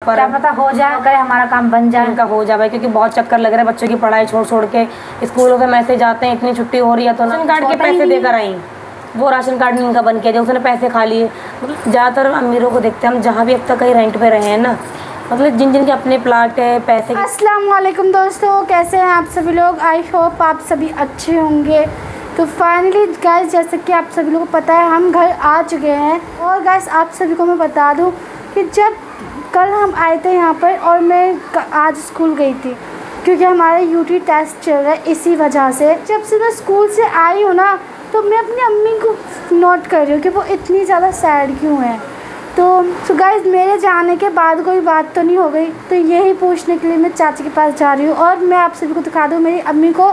पर क्या पता हो जाए, करे हमारा काम बन जाए, इनका हो जाए, क्योंकि बहुत चक्कर लग रहा है बच्चों की पढ़ाई छोड़ छोड़ के। स्कूलों से मैसेज आते हैं इतनी छुट्टी हो रही है तो राशन कार्ड के पैसे देकर आई, वो राशन कार्ड इनका बन किया, उसने पैसे खा लिए। मतलब ज़्यादातर अमीरों को देखते हैं हम, जहाँ भी अब तक कहीं रेंट पे रहे हैं ना, मतलब जिन जिन के अपने प्लाट है पैसे। अस्सलाम वालेकुम दोस्तों, कैसे हैं आप सभी लोग। आई होप आप सभी अच्छे होंगे। तो फाइनली गाइस, जैसे कि आप सभी लोगों को पता है, हम घर आ चुके हैं। और गाइस आप सभी को मैं बता दूं कि जब कल हम आए थे यहाँ पर और मैं आज स्कूल गई थी, क्योंकि हमारा यूटी टेस्ट चल रहा है। इसी वजह से जब से मैं स्कूल से आई हूँ ना, तो मैं अपनी अम्मी को नोट कर रही हूँ कि वो इतनी ज़्यादा सैड क्यों है। तो गाइस मेरे जाने के बाद कोई बात तो नहीं हो गई, तो यही पूछने के लिए मैं चाची के पास जा रही हूँ। और मैं आप सभी को दिखा दूँ मेरी अम्मी को,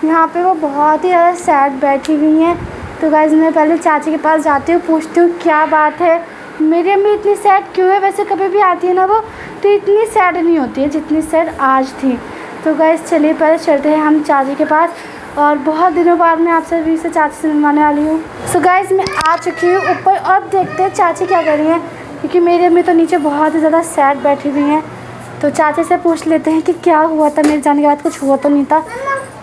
यहाँ पे वो बहुत ही ज़्यादा सैड बैठी हुई हैं। तो गाइस मैं पहले चाची के पास जाती हूँ, पूछती हूँ क्या बात है, मेरी अम्मी इतनी सैड क्यों है। वैसे कभी भी आती है ना वो, तो इतनी सैड नहीं होती है जितनी सैड आज थी। तो गाइस चलिए पहले चलते हैं हम चाची के पास, और बहुत दिनों बाद मैं आप सभी से चाची से मिलवाने वाली हूँ। सो गाइस मैं आ चुकी हूँ ऊपर, और देखते हैं चाची क्या कर रही हैं, क्योंकि मेरी अम्मी तो नीचे बहुत ही ज़्यादा सैड बैठी हुई हैं। तो चाची से पूछ लेते हैं कि क्या हुआ था, मेरे जाने के बाद कुछ हुआ तो नहीं था।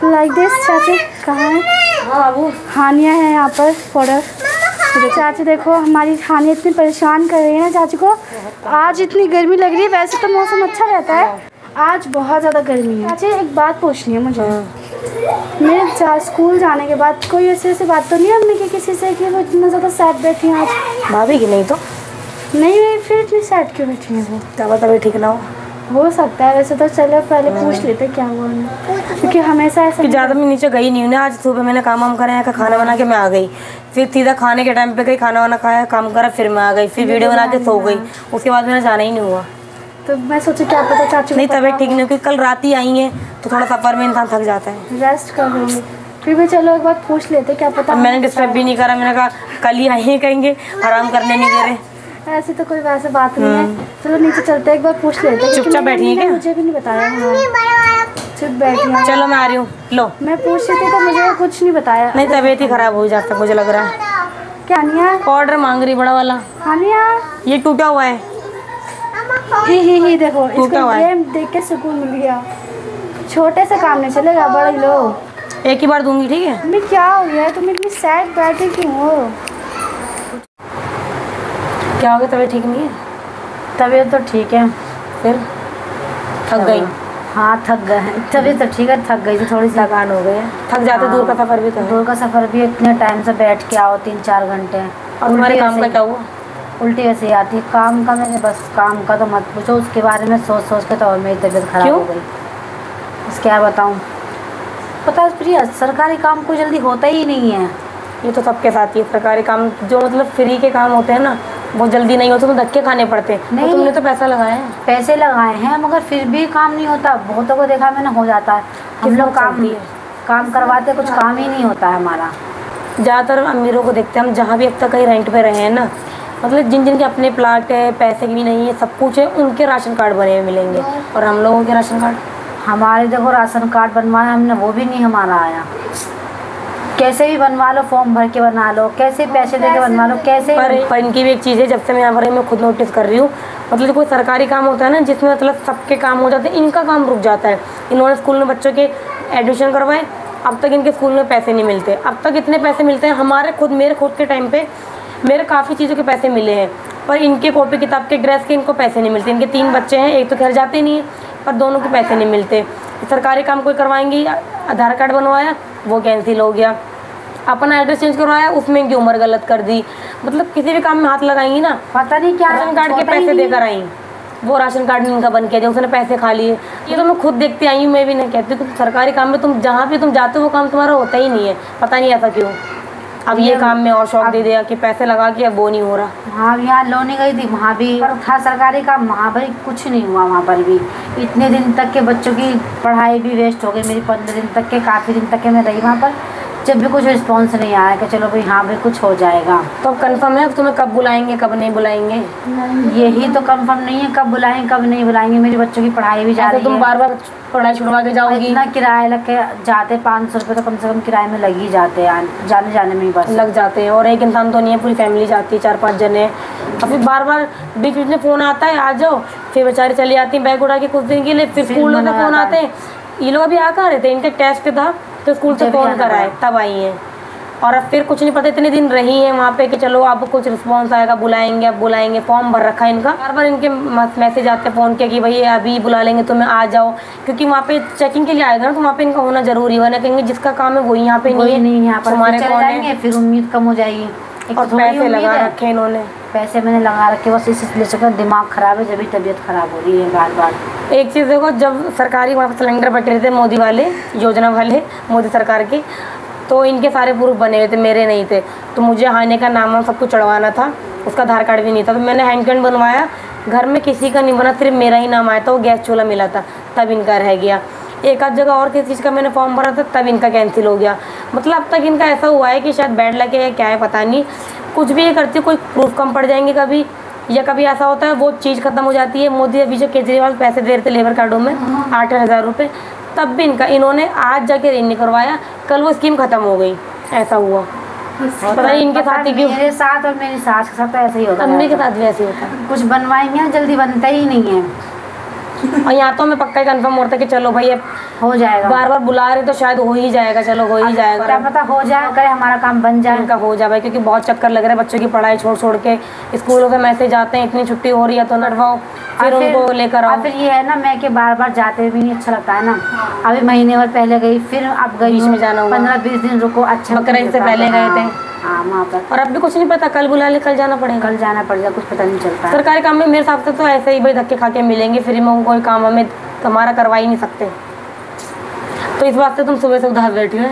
Like this. चाची कहाँ है? हाँ वो हानिया है यहाँ पर फॉर्डर। तो चाची देखो, हमारी हानिया इतनी परेशान कर रही है ना चाची को। आज इतनी गर्मी लग रही है, वैसे तो मौसम अच्छा रहता है, आज बहुत ज़्यादा गर्मी है। चाची एक बात पूछनी है मुझे, मेरे स्कूल जाने के बाद कोई ऐसी बात तो नहीं है अम्मी की किसी से कि वो इतना ज़्यादा सैड बैठी हैं आज? भाभी की नहीं तो नहीं, फिर इतनी सैड क्यों बैठी हैं वो? क्या तभी ठीक ना हो सकता है। वैसे तो चलो पहले पूछ लेते क्या हुआ उन्हें, क्योंकि हमेशा ऐसा कि ज़्यादा मैं नीचे गई नहीं हूँ ना। आज सुबह मैंने काम वाम करा है, खाना बना के मैं आ गई, फिर सीधा खाने के टाइम पे गई, खाना वाना खाया, काम करा, फिर मैं आ गई, फिर वीडियो बना के सो गई। उसके बाद मेरा जाना ही नहीं हुआ। तो मैं सोची क्या पता चाची नहीं, तबीयत ठीक नहीं, क्योंकि कल रात ही आई है तो थोड़ा सफ़र में इंसान थक जाता है, रेस्ट कर लूँगी। फिर भी चलो एक बार पूछ लेते क्या पता। मैंने डिस्टर्ब भी नहीं करा, मैंने कहा कल ही आई हैं, कहेंगे आराम करने नहीं दे रहे। ऐसी तो कोई वैसे बात नहीं है। चलो नीचे चलते एक बार पूछ लेते। चुपचाप बैठी है क्या? मुझे भी नहीं बताया। चुप बैठी। चलो मैं आ रही हूँ। लो मैं पूछ रही थी तो मुझे कुछ नहीं बताया। नहीं, तबीयत ही खराब हो जाता मुझे लग रहा है। क्या हानिया? ऑर्डर मांग रही बड़ा वाला। हानिया ये टूटा हुआ है। ही देखो, इसको फ्रेम देख के सुकून मिल गया। छोटे से काम नहीं चलेगा, बड़े लो। एक ही बार दूंगी, ठीक है? मैं क्या हो गया, तुम इतनी सैड बैठी क्यों हो? क्या हो गया, तबीयत ठीक नहीं है? तबीयत तो ठीक है। फिर थक गई? हाँ थक गए, तबीयत तो ठीक है, थक गई थी, थोड़ी सी थकान हो गई है। थक जाते। दूर का सफ़र भी तो है। दूर का सफ़र भी इतने टाइम से बैठ के आओ, 3-4 घंटे। और तुम्हारे काम का क्या हुआ? उल्टी ऐसे ही आती है। काम का मैंने बस, काम का तो मत पूछो, उसके बारे में सोच सोच के तो और मेरी तबीयत खराब हो गई। बस क्या बताऊँ, पता है प्रिया, सरकारी काम कोई जल्दी होता ही नहीं है। ये तो सबके साथ ही है। सरकारी काम जो मतलब फ्री के काम होते हैं ना, बहुत जल्दी नहीं होते, तो धक्के खाने पड़ते हैं। नहीं, तुमने तो पैसा लगाया है। पैसे लगाए हैं, मगर फिर भी काम नहीं होता। बहुतों को देखा मैंने, हो जाता है। हम लोग काम करवाते, कुछ काम ही नहीं होता है हमारा। ज़्यादातर अमीरों को देखते हैं हम, जहाँ भी अब तक कहीं रेंट पे रहे हैं ना, मतलब जिन जिन के अपने प्लाट है, पैसे भी नहीं है, सब कुछ है, उनके राशन कार्ड बने हुए मिलेंगे। और हम लोगों के राशन कार्ड, हमारे देखो राशन कार्ड बनवाया हमने, वो भी नहीं हमारा आया। कैसे भी बनवा लो, फॉर्म भर के बना लो, कैसे पैसे दे के बनवा लो, कैसे। पर इनकी भी एक चीज़ है, जब से मैं यहाँ पर मैं खुद नोटिस कर रही हूँ, मतलब कोई सरकारी काम होता है ना जिसमें मतलब सबके काम हो जाते हैं, इनका काम रुक जाता है। इन्होंने स्कूल में बच्चों के एडमिशन करवाए, अब तक इनके स्कूल में पैसे नहीं मिलते। अब तक इतने पैसे मिलते हैं, मेरे खुद के टाइम पे मेरे काफ़ी चीज़ों के पैसे मिले हैं, पर इनके कॉपी किताब के, ड्रेस के इनको पैसे नहीं मिलते। इनके 3 बच्चे हैं, एक तो घर जाते नहीं है, पर दोनों के पैसे नहीं मिलते। सरकारी काम कोई करवाएंगी, आधार कार्ड बनवाया वो कैंसिल हो गया, अपना एड्रेस चेंज करवाया उसमें इनकी उम्र गलत कर दी। मतलब किसी भी काम में हाथ लगाएंगी ना, पता नहीं क्या राशन कार्ड के पैसे देकर आई, वो राशन कार्ड इनका बन किया, उसने पैसे खा लिए। ये तो मैं खुद देखती आई हूँ, मैं भी नहीं कहती कि सरकारी काम में तुम जहाँ भी तुम जाते हो वो काम तुम्हारा होता ही नहीं है, पता नहीं ऐसा क्यों। अब ये काम में और शौक दे दिया कि पैसे लगा के, अब वो नहीं हो रहा। हाँ, यहाँ लोने गई थी, वहाँ भी था सरकारी काम, वहाँ पर कुछ नहीं हुआ। वहाँ पर भी इतने दिन तक के बच्चों की पढ़ाई भी वेस्ट हो गई मेरी। 15 दिन तक के, काफ़ी दिन तक के मैं रही वहाँ पर, जब भी कुछ रिस्पॉन्स नहीं आया कि चलो भाई हाँ भाई कुछ हो जाएगा। तो अब कंफर्म है तुम्हें कब बुलाएंगे कब नहीं बुलाएंगे? यही तो कंफर्म नहीं है कब बुलाएंगे कब नहीं बुलाएंगे। मेरे बच्चों की पढ़ाई भी जा रही है। तुम बार बार पढ़ाई छुड़वा के जाओगी? इतना किराया लग के जाते 500 रुपये तो कम से कम किराए में लग ही जाते हैं, जाने जाने में ही बस लग जाते हैं। और एक इंसान तो नहीं है, पूरी फैमिली जाती है, 4-5 जने। और फिर बार बार बीच बीच में फ़ोन आता है आ जाओ, फिर बेचारी चली आती हैं बैग उठा के कुछ दिन के लिए, फिर स्कूल में फ़ोन आते हैं। ये लोग अभी आ कहाँ रहे थे, इनके टेस्ट था तो स्कूल से फ़ोन कराए तब आई हैं। और अब फिर कुछ नहीं पता, इतने दिन रही हैं वहाँ पे कि चलो अब कुछ रिस्पांस आएगा, बुलाएंगे, अब बुलाएंगे। फॉर्म भर रखा है इनका, बार बार इनके मैसेज आते हैं फ़ोन के कि भाई अभी बुला लेंगे तुम्हें, आ जाओ। क्योंकि वहाँ पे चेकिंग के लिए आएगा ना, तो वहाँ पे इनका होना जरूरी है। ना कहेंगे जिसका काम है वही यहाँ पे नहीं है, यहाँ पर हमारे चले जाएंगे, फिर उम्मीद कम हो जाएगी। और पैसे लगा रखे इन्होंने, पैसे मैंने लगा रखे, बस इसलिए चक्कर दिमाग ख़राब है, जब भी तबीयत ख़राब हो रही है बार बार। एक चीज़ देखो, जब सरकारी वहाँ पर सिलेंडर बट रहे थे मोदी वाले, योजना वाले, मोदी सरकार की, तो इनके सारे प्रूफ बने हुए थे, मेरे नहीं थे। तो मुझे हाने का नाम सब कुछ चढ़वाना था, उसका आधार कार्ड भी नहीं था, तो मैंने हैंड कैंड बनवाया। घर में किसी का नहीं बना, सिर्फ मेरा ही नाम आया था, वो गैस चूल्हा मिला था, तब इनका रह गया। एक आध जगह और किसी चीज़ का मैंने फॉर्म भरा था, तब इनका कैंसिल हो गया। मतलब अब तक इनका ऐसा हुआ है कि शायद बैड लगे या क्या है पता नहीं, कुछ भी ये करती है, कोई प्रूफ कम पड़ जाएंगे कभी, या कभी ऐसा होता है वो चीज़ खत्म हो जाती है। मोदी अभी जो केजरीवाल पैसे दे रहे थे लेबर कार्डों में 8,000 रुपये, तब भी इन्होंने आज जाके रिन्यू करवाया, कल वो स्कीम खत्म हो गई। ऐसा हुआ, पता नहीं इनके साथ ही क्यों। मेरे साथ और मेरी सास के साथ तो ऐसे ही होता है, अम्मी के साथ भी ऐसे ही होता है। कुछ बनवाएंगे ना जल्दी बनता ही नहीं है। और यहाँ तो हमें पक्का ही कंफर्म होता है कि चलो भाई अब हो जाएगा, बार बार बुला रहे तो शायद हो ही जाएगा, चलो हो ही जाएगा, क्या पता हो जाए, करे हमारा काम बन जाए। इनका हो जाए भाई, क्योंकि बहुत चक्कर लग रहा है बच्चों की पढ़ाई छोड़ छोड़ के। स्कूलों से मैसेज आते हैं इतनी छुट्टी हो रही है तो नटवाओ, फिर उनको लेकर आओ। फिर ये है ना, मैं कि बार बार जाते भी नहीं अच्छा लगता है ना। अभी महीने भर पहले गई, फिर अब गई, बीच में जाना हुआ, 15-20 दिन रुको, अच्छा बकरीद से पहले गए थे। हाँ वहाँ पर, और अब भी कुछ नहीं पता, कल बुला ले कल जाना पड़ेगा, कल जाना पड़ेगा, कुछ पता नहीं चलता। सरकारी काम में मेरे हिसाब से तो ऐसे ही भाई धक्के खा के मिलेंगे, फ्री में कोई काम हमें हमारा करवा ही नहीं सकते। तो इस बात से तुम सुबह से उधार बैठी हो।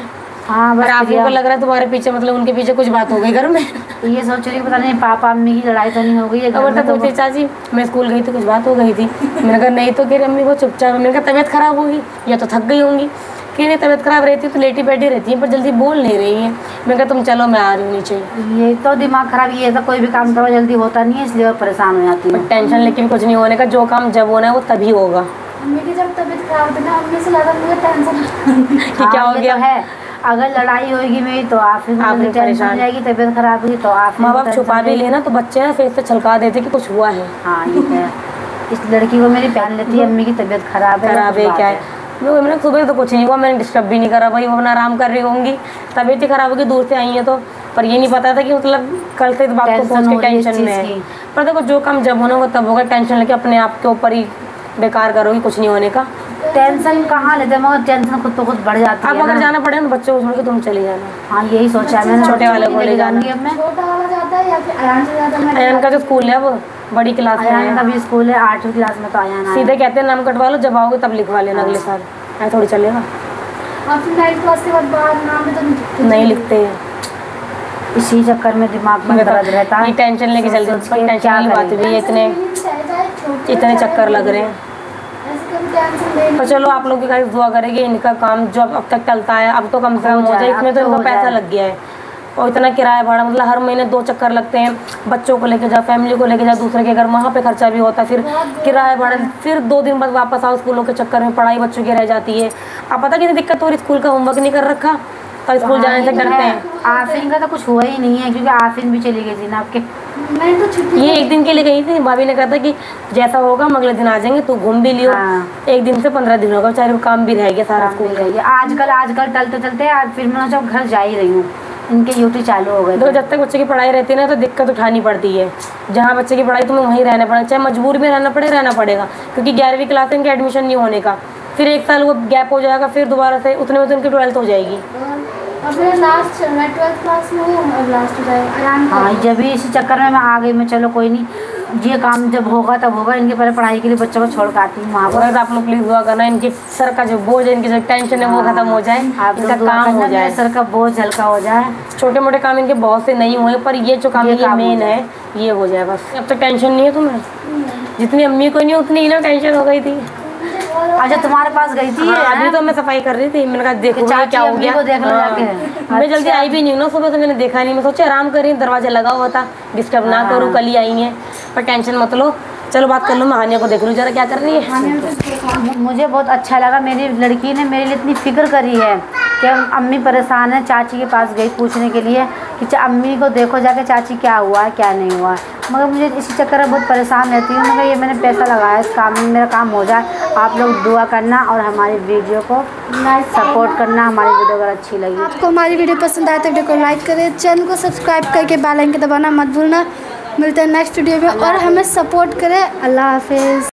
हाँ बस आप लोगों को लग रहा है तुम्हारे पीछे, मतलब उनके पीछे कुछ बात हो गई घर में। ये सोच रही पता नहीं पापा अम्मी की लड़ाई तो नहीं हो गई है। पूछे चाची मैं स्कूल गई तो कुछ बात हो गई थी, मैंने कहा नहीं तो कह रही अम्मी को चुपचाप। मैंने कहा तबीयत खराब होगी या तो थक गई होंगी, कि नहीं तबीयत खराब रहती है तो लेटी बैठी रहती है, पर जल्दी बोल नहीं रही है। मैंने कहा तुम चलो मैं आ रही हूँ नीचे। ये तो दिमाग खराब, ये तो कोई भी काम करो जल्दी होता नहीं है, इसलिए वो परेशान हो जाती है। टेंशन लेके भी कुछ नहीं होने का, जो काम जब होना है वो तभी होगा। अम्मी की जब तबीयत खराब होती है ना, अम्मी से ज़्यादा मुझे टेंशन कि क्या हो गया है। अगर लड़ाई होगी मेरी तो आप टेंशन हो जाएगी, तबीयत खराब हुई तो आप। माँ बाप छुपा भी लेना तो बच्चे ना फेस से छलका देते कि कुछ हुआ है। हाँ ये है, इस लड़की को मेरी पहन लेती है अम्मी की तबीयत खराब है क्या है। मैंने सुबह तो कुछ नहीं हुआ, मैंने डिस्टर्ब भी नहीं करा भाई, वो अपना आराम कर रही होंगी, तबीयत ही खराब होगी, दूर से आई है तो। पर ये नहीं पता था कि मतलब कल से इस बात को सोच के टेंशन में है। पर देखो जो काम जब होना होगा तब होगा, टेंशन लेके अपने आप के ऊपर ही बेकार करोगी, कुछ नहीं होने का। टेंशन कहाँ लेते हैं, मगर टेंशन खुद तो खुद बढ़ जाती है। अब अगर जाना पड़े तो बच्चों को छोड़ के तुम चली जाना। हाँ यही सोचा है मैंने, छोटे वाले को ले जाना। छोटा वाला जाता है या फिर अयान से जाता है? अयान का जो स्कूल है वो बड़ी क्लास में है, अयान का भी स्कूल है 8वीं क्लास में, तो अयान सीधे कहते हैं नाम कटवा लो, जब आओगे तब लिखवा लेना अगले साल, ऐसा थोड़ी चलेगा। और फिर 9th क्लास के बाद बाहर नाम भी तो नहीं लिखते हैं, इसी चक्कर में दिमाग में दर्द रहता है। टेंशन लेके जल्दी, टेंशन वाली बात भी है, इतने चक्कर लग रहे हैं। तो चलो आप लोग की गाइस दुआ करेंगे इनका काम जो अब तक चलता है अब तो कम से कम हो जाए। इसमें तो इनका पैसा लग गया है, और इतना किराया भाड़ा, मतलब हर महीने 2 चक्कर लगते हैं, बच्चों को लेके जाओ, फैमिली को लेके जाओ दूसरे के घर, वहाँ पे खर्चा भी होता है, फिर किराया भाड़ा, फिर 2 दिन बाद वापस आओ स्कूलों के चक्कर में, पढ़ाई बच्चों की रह जाती है। अब पता कितनी दिक्कत हो रही, स्कूल का होमवर्क नहीं कर रखा तो स्कूल जाने से डरते हैं। आफरीन का तो कुछ हुआ ही नहीं है, क्योंकि आफरीन भी चली गई थी ना आपके। मैंने तो छुट्टी ये एक दिन के लिए गई थी, भाभी ने कहा था कि जैसा होगा हम अगले दिन आ जाएंगे, तू घूम भी लियो। एक दिन से 15 दिन होगा, बेचारे काम भी रह गया सारा स्कूल का। आजकल चलते चलते आज फिर मैं जब घर जा ही रही हूँ, इनके यूटी चालू हो गए। तो जब तक बच्चे की पढ़ाई रहती है ना तो दिक्कत उठानी पड़ती है। जहाँ बच्चे की पढ़ाई तुम्हें वहीं रहना पड़ेगा, चाहे मजबूरी में रहना पड़ेगा, क्योंकि 11वीं क्लास में इनके एडमिशन नहीं होने का, फिर 1 साल वो गैप हो जाएगा, फिर दोबारा से उतने में तो इनकी 12th हो जाएगी। अब मेरा लास्ट चल रहा है, 12th क्लास में हूँ, अब लास्ट हो जाएगा आराम। हाँ जब भी इसी चक्कर में मैं आ गई, मैं चलो कोई नहीं, ये काम जब होगा तब होगा। इनके पहले पढ़ाई के लिए बच्चों को छोड़ कर आती हूँ वहाँ पर। आप लोग प्लीज़ दुआ करना, इनके सर का जो बोझ है, इनकी जो टेंशन है वो खत्म हो जाए, इनका काम हो जाए, सर का बोझ हल्का हो जाए। छोटे मोटे काम इनके बहुत से नहीं हुए, पर ये जो काम ये मेन है ये हो जाए बस। अब तक टेंशन नहीं है तुम्हें, जितनी अम्मी को नहीं उतनी ही ना टेंशन हो गई थी। अच्छा तुम्हारे पास गई थी? हाँ, अभी तो मैं सफाई कर रही थी, मैंने कहा देखो क्या हो गया। को देख लो जाके। मैं जल्दी आई भी नहीं हूँ ना सुबह, तो मैंने देखा नहीं। मैं सोचा आराम करी, दरवाजा लगा हुआ था, डिस्टर्ब ना करूँ, कल ही आई है। पर टेंशन मत लो, चलो बात कर लो, मैं हानिया को देख लूँ जरा क्या कर रही है। मुझे बहुत अच्छा लगा, मेरी लड़की ने मेरे लिए इतनी फिक्र करी है कि अम्मी परेशान है। चाची के पास गई पूछने के लिए कि अम्मी को देखो जाके चाची क्या हुआ है क्या नहीं हुआ है। मगर मुझे इसी चक्कर में बहुत परेशान रहती हूँ। मगर ये मैंने पैसा लगाया इस काम में, मेरा काम हो जाए। आप लोग दुआ करना और हमारी वीडियो को सपोर्ट करना। हमारी वीडियो अगर अच्छी लगी, आपको हमारी वीडियो पसंद आए तो वीडियो को लाइक करें, चैनल को सब्सक्राइब करके बेल आइकन दबाना मत भूलना। मिलते हैं नेक्स्ट वीडियो में और हमें सपोर्ट करें। अल्लाह हाफिज़।